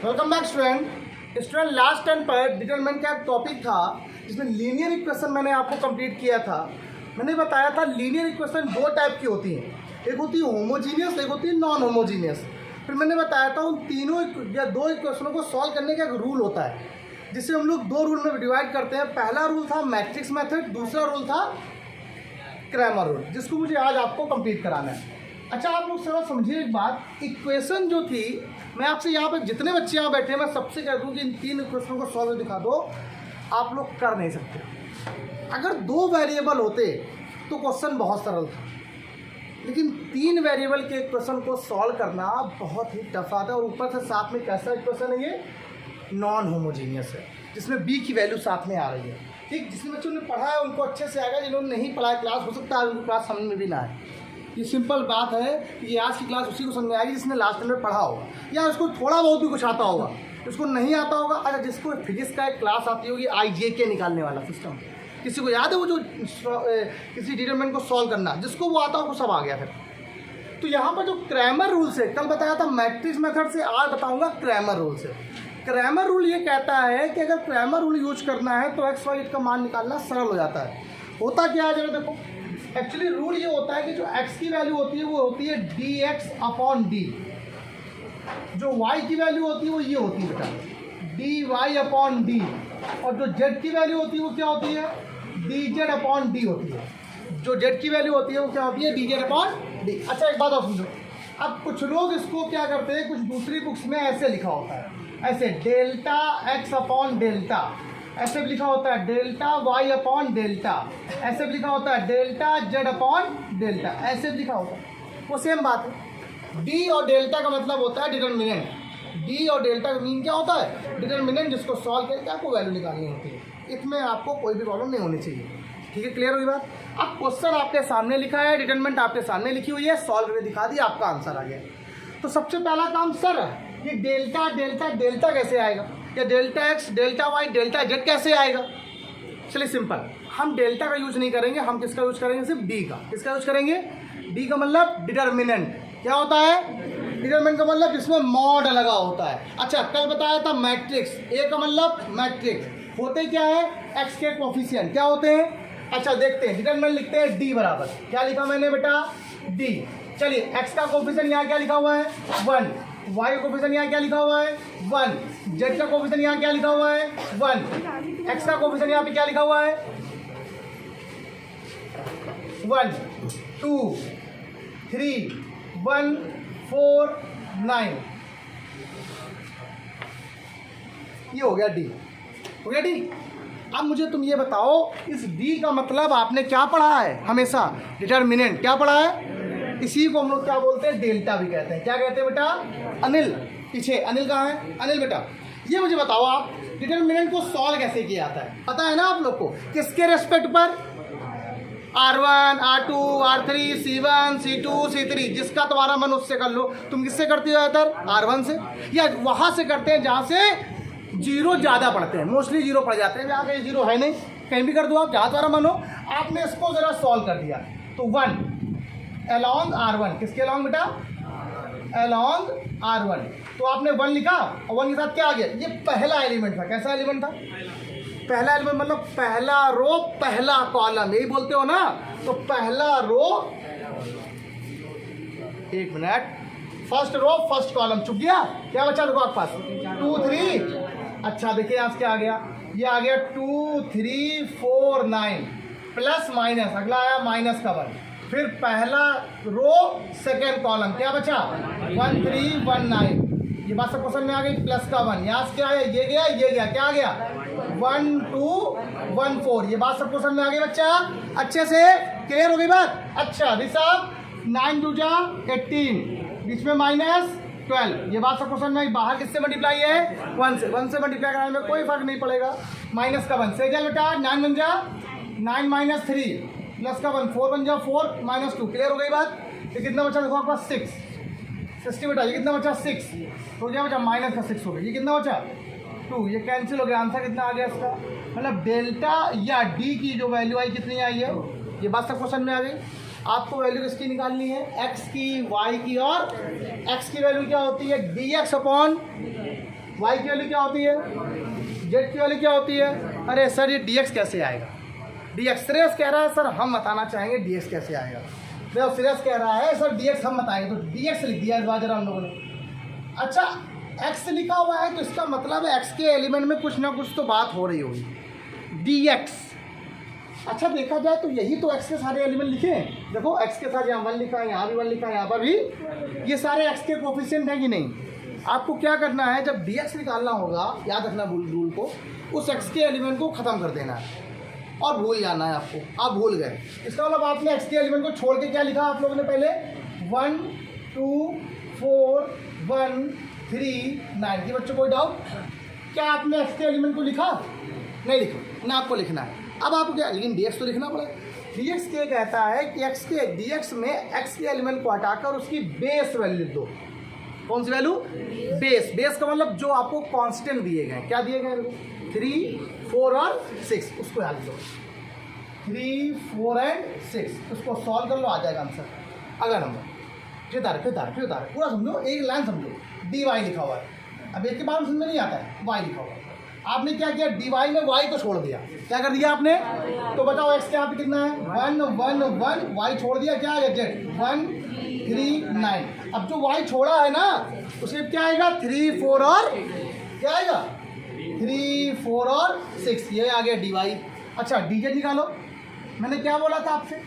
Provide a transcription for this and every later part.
Welcome back student last time पर determinant का एक टॉपिक था जिसमें लीनियर इक्वेशन मैंने आपको कंप्लीट किया था। मैंने बताया था लीनियर इक्वेशन दो टाइप की होती हैं, एक होती है होमोजीनियस, एक होती है नॉन होमोजीनियस। फिर मैंने बताया था उन तीनों या दो इक्वेशनों को सॉल्व करने का एक रूल होता है जिसे हम लोग दो रूल में डिवाइड करते हैं। पहला रूल था मैट्रिक्स मेथड, दूसरा रूल था क्रैमर रूल, जिसको मुझे आज आपको कंप्लीट कराना है। अच्छा, आप लोग सरल समझिए एक बात, इक्वेशन जो थी, मैं आपसे यहाँ पे जितने बच्चे यहाँ बैठे हैं मैं सबसे कह दूँ कि इन तीन इक्वेशनों को सॉल्व दिखा दो, आप लोग कर नहीं सकते। अगर दो वेरिएबल होते तो क्वेश्चन बहुत सरल था, लेकिन तीन वेरिएबल के इक्वेशन को सॉल्व करना बहुत ही टफ आता है। और ऊपर से साथ में कैसा इक्वेशन है, ये नॉन होमोजीनियस है, जिसमें बी की वैल्यू साथ में आ रही है। ठीक, जिसने बच्चों ने पढ़ा है उनको अच्छे से आएगा, जिन्होंने नहीं पढ़ा है क्लास हो सकता है उनको क्लास समझ में भी ना आए। ये सिंपल बात है कि ये आज की क्लास उसी को समझ में आएगी जिसने लास्ट टाइम में पढ़ा होगा या उसको थोड़ा बहुत भी कुछ आता होगा, उसको नहीं आता होगा। अच्छा, जिसको फिजिक्स का एक क्लास आती होगी IJK निकालने वाला सिस्टम, किसी को याद है वो जो किसी डिटरमिनेंट को सॉल्व करना, जिसको वो आता हो वो सब आ गया। फिर तो यहाँ पर जो क्रैमर रूल से कल बताया था मैट्रिक्स मेथड से, आज बताऊँगा क्रैमर रूल से। क्रैमर रूल ये कहता है कि अगर क्रैमर रूल यूज करना है तो x y का मान निकालना सरल हो जाता है। होता क्या है जरा देखो, एक्चुअली रूल ये होता है कि जो x की वैल्यू होती है वो होती है dx/d, जो y की वैल्यू होती है वो ये होती है बेटा dy/d, और जो z की वैल्यू होती है वो क्या होती है dz/d होती है। जो z की वैल्यू होती है वो क्या होती है dz/d। अच्छा, एक बात और समझो, अब कुछ लोग इसको क्या करते हैं, कुछ दूसरी बुक्स में ऐसे लिखा होता है, ऐसे डेल्टा x/डेल्टा, ऐसे भी लिखा होता है डेल्टा y/डेल्टा, ऐसे भी लिखा होता है डेल्टा z/डेल्टा, ऐसे भी लिखा होता है। वो सेम बात है। डी और डेल्टा का मतलब होता है डिटरमिनेंट। डी और डेल्टा का मीन क्या होता है, डिटरमिनेंट, जिसको सॉल्व करके आपको वैल्यू निकालनी होती है। इसमें आपको कोई भी प्रॉब्लम नहीं होनी चाहिए। ठीक है, क्लियर हुई बात। अब क्वेश्चन आपके सामने लिखा है, डिटरमिनेंट आपके सामने लिखी हुई है, सॉल्व करके दिखा दी, आपका आंसर आ गया। तो सबसे पहला काम सर, ये डेल्टा डेल्टा डेल्टा कैसे आएगा, या delta x delta y delta z कैसे आएगा। चलिए सिंपल, हम डेल्टा का यूज नहीं करेंगे, हम किसका यूज करेंगे, सिर्फ d का। किसका यूज करेंगे, d का मतलब डिटरमिनेंट। क्या होता है डिटरमिनेंट का मतलब जिसमें मॉड लगा होता है। अच्छा, कल बताया था मैट्रिक्स, a का मतलब मैट्रिक्स होते क्या है, x के कोफिशिएंट क्या होते हैं। अच्छा, देखते हैं, डिटरमिनेंट लिखते हैं d बराबर, क्या लिखा मैंने बेटा d। चलिए, x का कोफिशिएंट यहाँ क्या लिखा हुआ है 1, y का कोफिशिएंट यहाँ क्या लिखा हुआ है 1, z का कोफिशिएंट यहाँ क्या लिखा हुआ है 1, x का कोफिशिएंट यहाँ पे क्या लिखा हुआ है 1 2 3 1 4 9। ये हो गया d, हो गया d। अब मुझे तुम ये बताओ, इस d का मतलब आपने क्या पढ़ा है हमेशा, डिटरमिनेंट। क्या पढ़ा है, इसी को हम लोग क्या बोलते हैं, डेल्टा भी कहते हैं। क्या कहते हैं बेटा, अनिल, पीछे अनिल कहाँ है, अनिल बेटा ये मुझे बताओ, आप डिटरमिनेंट को सॉल्व कैसे किया जाता है, पता है ना आप लोग को, किसके रेस्पेक्ट पर, R1 R2 R3 C1 C2 C3, जिसका तुम्हारा मन उससे कर लो। तुम किससे करते हो ज़्यादातर, R1 से, या वहाँ से करते हैं जहाँ से जीरो ज़्यादा पढ़ते हैं, मोस्टली जीरो पढ़ जाते हैं। यहाँ कहीं जीरो है नहीं, कहीं भी कर दो आप, जहाँ तुम्हारा मन हो। आपने इसको ज़रा सॉल्व कर दिया तो 1 along R1, किसके along बेटा, along R1, तो आपने 1 लिखा और 1 के साथ क्या आ गया, ये पहला एलिमेंट था। कैसा एलिमेंट था, पहला एलिमेंट मतलब पहला रो पहला कॉलम, यही बोलते हो ना। तो पहला रो, एक minute, first row first column, चुप गया, क्या बचा देखो आपके पास 2 3। अच्छा देखिए यहाँ से क्या आ गया, ये आ गया 2 3 4 9 प्लस माइनस, अगला आया माइनस का 1, फिर पहला रो सेकेंड कॉलम, क्या बचा 1 3 1 9। ये बात सब क्वेश्चन में आ गई, प्लस का 1, यहाँ से क्या आया, ये गया ये गया, क्या आ गया 1 2 1 4। ये बात सब क्वेश्चन में आ गई बच्चा, अच्छे से क्लियर हो गई बात। अच्छा भाई साहब, 9 2 जा 18, बीच में माइनस 12। ये बात सब क्वेश्चन में, बाहर किससे मल्टीप्लाई है 1 से, 1 से मल्टीप्लाई कराने में कोई फर्क नहीं पड़ेगा। माइनस का 1 से जा बेटा, 9 बन जा 9 माइनस 3 प्लस का 1 4 बन जा 4 माइनस 2। क्लियर हो गई बात। ये कितना बचा देखो आपके पास 60 बेटा, ये कितना बचा 6, तो क्या बचा माइनस का 6 हो गया। ये कितना बचा 2, ये कैंसिल हो गया, आंसर कितना आ गया इसका, मतलब डेल्टा या डी की जो वैल्यू आई कितनी आई है, ये बात सब क्वेश्चन में आ गई। आपको वैल्यू किसकी निकालनी है, एक्स की, वाई की, और एक्स की वैल्यू क्या होती है dx अपॉन वाई की वैल्यू क्या होती है, जेड की वैल्यू क्या होती है। अरे सर ये डी एक्स कैसे आएगा, डी एक्स श्रेयस कह रहा है सर हम बताना चाहेंगे डी एक्स कैसे आएगा। देखो श्रेयस कह रहा है सर डी एक्स हम बताएंगे, तो डी एक्स लिख दिया इस बार जरा हम लोगों ने। अच्छा एक्स लिखा हुआ है तो इसका मतलब है एक्स के एलिमेंट में कुछ ना कुछ तो बात हो रही होगी, डी एक्स। अच्छा देखा जाए तो यही तो एक्स के सारे एलिमेंट लिखे हैं। देखो एक्स के साथ यहाँ 1 लिखा है, यहाँ भी 1 लिखा है, यहाँ पर भी, ये सारे एक्स के कोफिशिएंट हैं कि नहीं। आपको क्या करना है, जब डी एक्स निकालना होगा, याद रखना रूल को, उस एक्स के एलिमेंट को ख़त्म कर देना है और भूल जाना है आपको। आप भूल गए, इसका मतलब आपने एक्स के एलिमेंट को छोड़ के क्या लिखा आप लोगों ने पहले 1 2 4 1 3 9। ये बच्चों कोई डाउट, क्या आपने एक्स के एलिमेंट को लिखा, नहीं लिखा ना, आपको लिखना है। अब आपको क्या, लेकिन डी एक्स तो लिखना पड़ेगा। डी एक्स के कहता है कि एक्स के डी एक्स में एक्स के एलिमेंट को हटाकर उसकी बेस वैल्यू लिख दो। कौन सी वैल्यू, बेस। बेस का मतलब जो आपको कांस्टेंट दिए गए, क्या दिए गए, 3 4 और 6, उसको याद लो, 3 4 एंड 6, उसको सॉल्व कर लो, आ जाएगा आंसर। अगर नंबर फिर पूरा समझो, एक लाइन समझो। डी वाई लिखा हुआ है, अब एक के बाद समझ में नहीं आता है, वाई लिखा हुआ है। आपने क्या किया, डी वाई में वाई को छोड़ दिया, क्या कर दिया आपने, तो बताओ एक्स के यहाँ पे कितना है, 1 1 1, वाई छोड़ दिया, क्या आएगा जेड, 1 3 9। अब जो वाई छोड़ा है ना उसे क्या आएगा, 3 4 और क्या आएगा, 3 4 और 6, ये आ गया डी वाई। अच्छा डी जेड निकालो, मैंने क्या बोला था आपसे,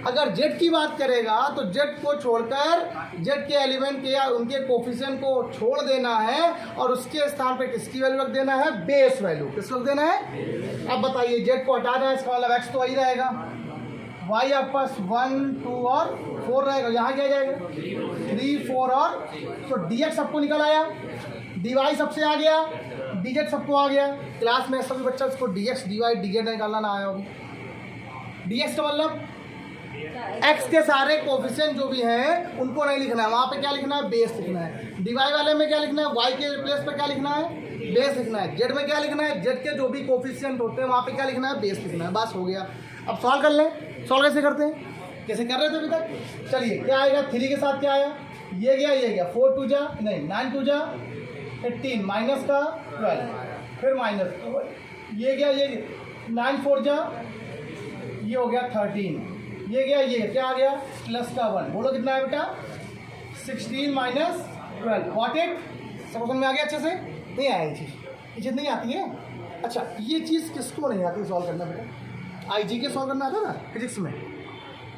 अगर जेड की बात करेगा तो जेड को छोड़कर जेड के एलिमेंट के या उनके कोफिशिएंट को छोड़ देना है और उसके स्थान पे किसकी वैल्यू रख देना है, बेस वैल्यू। किसको रख देना है, अब बताइए, जेड को हटा देना है, इसका मतलब एक्स तो वही रहेगा, वाई आपके पास 1 2 और 4 रहेगा, यहाँ क्या जाएगा 3 4 और, तो डी एक्स सबको निकल आया, डी वाई सबसे आ गया, डी जेड सबको आ गया। क्लास में सभी बच्चा इसको D X D Y D Z निकालना ना आया होगी। डी एक्स का मतलब एक्स के सारे कोफिशिएंट जो भी हैं उनको नहीं लिखना है, वहाँ पे क्या लिखना है, बेस लिखना है। डी वाई वाले में क्या लिखना है, वाई के प्लेस पे क्या लिखना है, बेस लिखना है। जेड में क्या लिखना है, जेड के जो भी कोफिशिएंट होते हैं वहाँ पे क्या लिखना है, बेस लिखना है। बस हो गया। अब सॉल्व कर लें, सॉल्व कैसे करते हैं, कैसे कर रहे थे अभी तक। चलिए क्या आएगा, 3 के साथ क्या आया, ये गया 4 2 जा नहीं 9 2 जा 18 माइनस का 12, फिर माइनस ये गया 9 4 जा, ये हो गया 13, ये गया ये क्या आ गया प्लस का 1। बोलो कितना है बेटा, 16 माइनस 12, वॉट इट। सब समझ में आ गया अच्छे से, नहीं आया ये चीज़ नहीं आती है। अच्छा ये चीज़ किसको नहीं आती सॉल्व करना बेटा, आई जी के सॉल्व करना आता ना फिजिक्स में।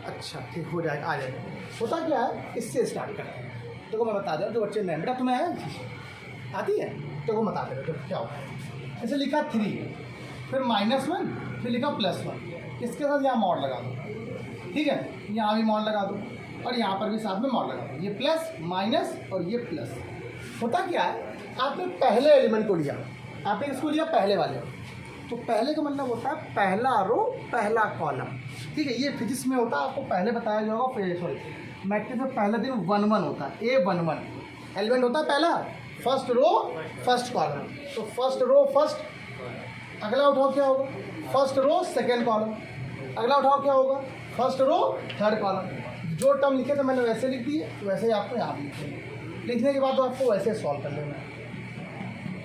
अच्छा ठीक हो जाएगा, आ जाएगा। होता क्या है, इससे स्टार्ट करते हैं। देखो मैं बता दे जो बच्चे नहीं, बेटा तुम्हें आती है तो वो बता दे तो क्या होता है। ऐसे लिखा 3, फिर -1, फिर लिखा +1, इसके साथ यहाँ मॉड लगा दो, ठीक है, यहाँ भी मॉड लगा दो और यहाँ पर भी साथ में मॉड लगा दो, ये प्लस माइनस और ये प्लस। होता क्या है, आपने पहले एलिमेंट को लिया, आपने इसको लिया पहले वाले, तो पहले का मतलब होता है पहला रो पहला कॉलम, ठीक है। ये फिजिक्स में होता है, आपको पहले बताया जाएगा, सॉरी मैट्रिक्स में पहले दिन 1 1 होता है, A11 एलिमेंट होता है पहला, फर्स्ट रो फर्स्ट कॉलम, तो फर्स्ट रो फर्स्ट, अगला उठाओ क्या होगा, फर्स्ट रो सेकेंड कॉलम, अगला उठाओ क्या होगा, फर्स्ट रो थर्ड कॉलम। जो टर्म लिखे थे मैंने वैसे लिख दिए, वैसे ही आपको यहाँ लिखे, लिखने के बाद तो आपको वैसे सॉल्व कर लेना है,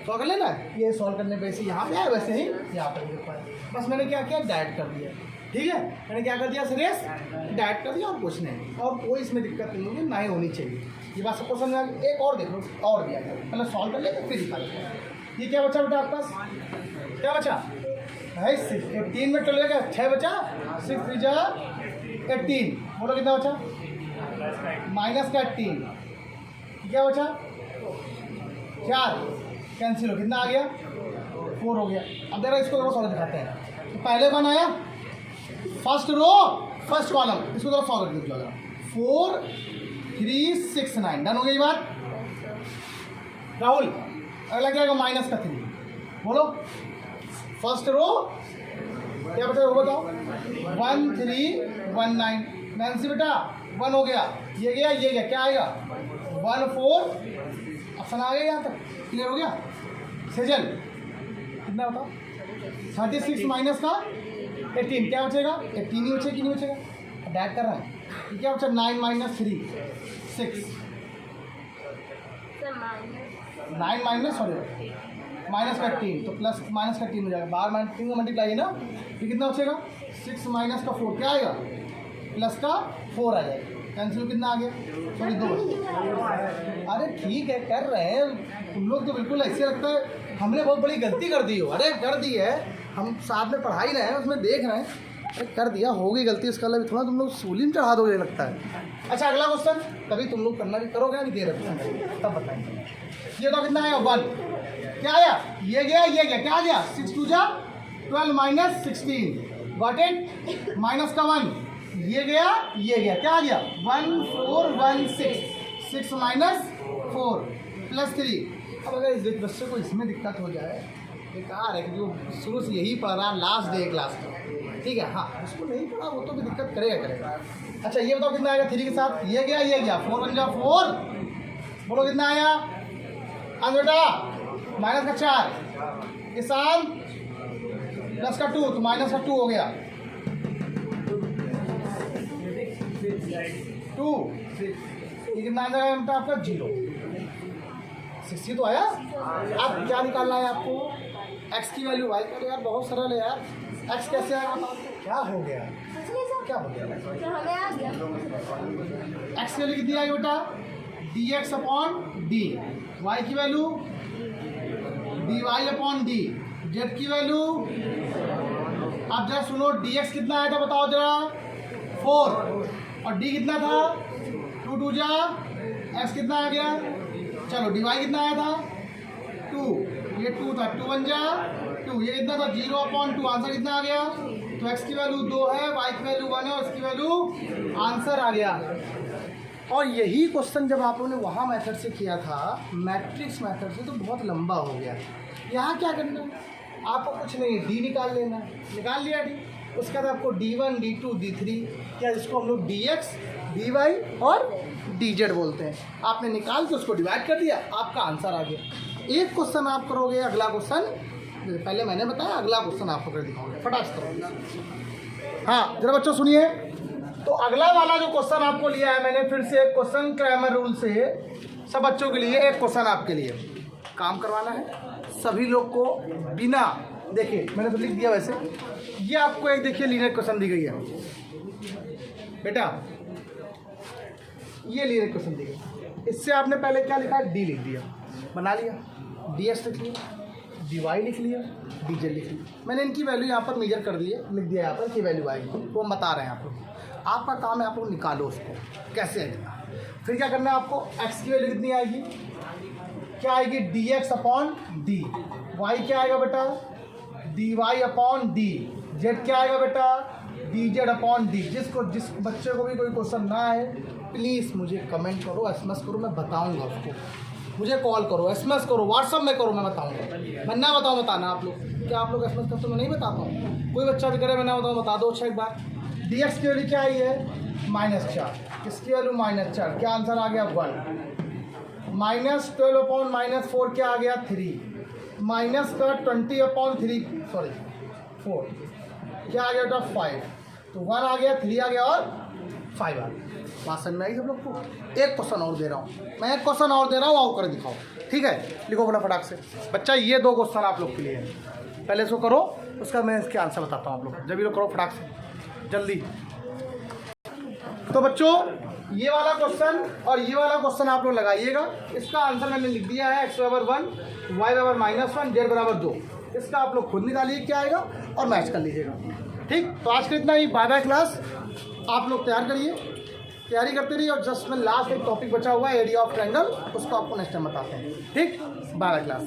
सॉल्व कर लेना है। ये सॉल्व करने वैसे यहाँ पे है, वैसे ही यहाँ पर लिख पाए, बस मैंने क्या किया, डायरेक्ट कर दिया, ठीक है। मैंने क्या कर दिया, सीरियस डायरेक्ट कर दिया, और कुछ नहीं, और कोई इसमें दिक्कत नहीं होगी, ना ही होनी चाहिए। ये बात सबको समझ आ गई। एक और देख लो, और भी आ गया, मतलब सॉल्व कर लेते फिर दिखाई। ये क्या बचा बेटा आपके पास, क्या बचा है, 18 में चलेगा, 6 बचा, 6 3 जा 18, बोलो कितना बचा, माइनस का 18, क्या बचा 4, कैंसिल हो, कितना आ गया 4 हो गया। अब देखो इसको थोड़ा सॉल्व दिखाते हैं। तो पहले 1 आया, फर्स्ट रो फर्स्ट कॉलम, इसको थोड़ा सॉल्व कर दीजिएगा, 4 3 6 9, डन हो गई बात। राहुल अगला क्या आएगा, माइनस का 3, बोलो फर्स्ट रो क्या बचा वो बताओ, 1 3 1 9, नैन्सी बेटा 1 हो गया, ये गया क्या आएगा 1 4, ऑप्शन आ गया यहाँ तक, क्लियर हो गया। सेजल कितना बताओ, 36 माइनस का 18, क्या बचेगा 18 ही बचेगा कि नहीं बचेगा, डैट कर रहा है, क्या बचा 9 -3 6, 9 माइनस का 18 तो प्लस माइनस का 3 हो जाएगा, बाहर माइनस 3 का मल्टीप्लाई है ना, ये कितना बचेगा 6 माइनस का 4 क्या आएगा, प्लस का 4 आ जाएगा, कैंसिल कितना आ गया, सॉरी 2। अरे ठीक है कर रहे हैं तुम लोग तो बिल्कुल ऐसे लगता है हमने बहुत बड़ी गलती कर दी हो। अरे कर दी है, हम साथ में पढ़ा ही रहे हैं, उसमें देख रहे हैं, अरे कर दिया, होगी गलती, इसका अभी थोड़ा तुम लोग सूली में चढ़ा दोगे लगता है। अच्छा अगला क्वेश्चन तभी तुम लोग करना भी करोगे नहीं, दे रहे तब बताएंगे। ये तो कितना आया 1, क्या आया, ये गया क्या आ गया, 6 2 जा 12 माइनस 16 गॉट इट, माइनस का 1 ये गया क्या आ गया 1 4 1 6 माइनस 4 प्लस 3। अब अगर इस बच्चे को इसमें दिक्कत हो जाए, बेकार है, क्योंकि वो शुरू से यही पढ़ रहा है, लास्ट डे क्लास में, ठीक है। हाँ उसको नहीं पढ़ा वो तो भी दिक्कत करेगा। अच्छा ये बताओ कितना आएगा 3 के साथ, ये गया 4 1 जा 4, बोलो कितना आया बेटा, माइनस का 4 किसान प्लस का 2 तो माइनस का 2 हो गया 2, ये कितना आ जाएगा बेटा आपका 0, 60 तो आया। आप क्या निकालना है आपको, x की वैल्यू y का, यार बहुत सरल है यार, x कैसे आएगा, क्या हो गया क्या हो गया, x की वैल्यू कितनी आएगी बेटा dx अपॉन d, y की value dy upon d, z की वैल्यू, अब जरा सुनो dx कितना आया था बताओ जरा 4 और d कितना था 2 2 जा, x कितना आ गया, चलो dy कितना आया था 2, ये 2 था 2 1 जा 2, ये कितना था 0 अपॉन 2, आंसर कितना आ गया, तो x की वैल्यू 2 है, y की वैल्यू 1 है और इसकी वैल्यू आंसर आ गया। और यही क्वेश्चन जब आप लोगों ने वहाँ मेथड से किया था, मैट्रिक्स मेथड से, तो बहुत लंबा हो गया। यहाँ क्या करना है आपको, कुछ नहीं, d निकाल लेना, निकाल लिया d, उसके बाद आपको d1 d2 d3, क्या जिसको हम लोग dx dy और dz बोलते हैं, आपने निकाल के उसको डिवाइड कर दिया, आपका आंसर आ गया। एक क्वेश्चन आप करोगे, अगला क्वेश्चन पहले मैंने बताया, अगला क्वेश्चन आपको कर दिखाऊंगा, फटाक से करोगे। हाँ जरा बच्चों सुनिए, तो अगला वाला जो क्वेश्चन आपको लिया है मैंने, फिर से क्वेश्चन क्रैमर रूल से सब बच्चों के लिए एक क्वेश्चन आपके लिए काम करवाना है, सभी लोग को बिना देखिए, मैंने तो लिख दिया वैसे, ये आपको एक देखिए लीनियर क्वेश्चन दी गई है बेटा, ये लीनियर क्वेश्चन दी गई, इससे आपने पहले क्या लिखा है, डी लिख दिया, बना लिया, dx लिख लिया, dy लिख लिया, dz लिख लिया, मैंने इनकी वैल्यू यहाँ पर मेजर कर दी है, लिख दिया यहाँ पर की वैल्यू आएगी, वो हम बता रहे हैं आप लोग, आपका काम है आप लोग निकालो उसको कैसे आएगा। फिर क्या करना है आपको, x की वैल्यू कितनी आएगी, क्या आएगी dx अपॉन d, y क्या आएगा बेटा dy अपॉन d, z क्या आएगा बेटा dz अपॉन d। जिस बच्चे को भी कोई क्वेश्चन ना आए प्लीज़ मुझे कमेंट करो, एसएमएस करो, मैं बताऊंगा उसको, मुझे कॉल करो, एसएमएस करो, व्हाट्सअप में करो, मैं बताऊंगा, मैं ना बताऊँ बताना आप लोग, क्या आप लोग एसएमएस करते हो, मैं नहीं बताता हूँ, कोई बच्चा भी करे मैं ना बताऊँ बता दो। अच्छा एक बार dx की वैल्यू क्या आई है -4, किसकी वैल्यू -4, क्या आंसर आ गया 1, -12 अपॉन -4 क्या आ गया 3, माइनस का 20 अपॉन 3 सॉरी 4 क्या आ गया बेटा 5, तो 1 आ गया 3 आ गया और 5 आ गया। बात समझ में आई सब लोग को। एक क्वेश्चन और दे रहा हूँ मैं, एक क्वेश्चन और दे रहा हूँ, आओ कर दिखाओ, ठीक है, लिखो अपना फटाक से बच्चा, ये 2 क्वेश्चन आप लोग के लिए है, पहले इसको करो, उसका मैं इसके आंसर बताता हूँ आप लोग, जब भी लोग करो फटाक से जल्दी। तो बच्चों ये वाला क्वेश्चन और ये वाला क्वेश्चन आप लोग लगाइएगा, इसका आंसर मैंने लिख दिया है, x बराबर 1 y बराबर -1 z बराबर 2, इसका आप लोग खुद निकालिए क्या आएगा और मैच कर लीजिएगा, ठीक। तो आज के इतना ही, बाय बाय क्लास, आप लोग तैयार करिए, तैयारी करते रहिए, और जस्ट में लास्ट एक टॉपिक बचा हुआ है एरिया ऑफ ट्रायंगल, उसको आपको नेक्स्ट टाइम बताते हैं, ठीक। Bye bye class.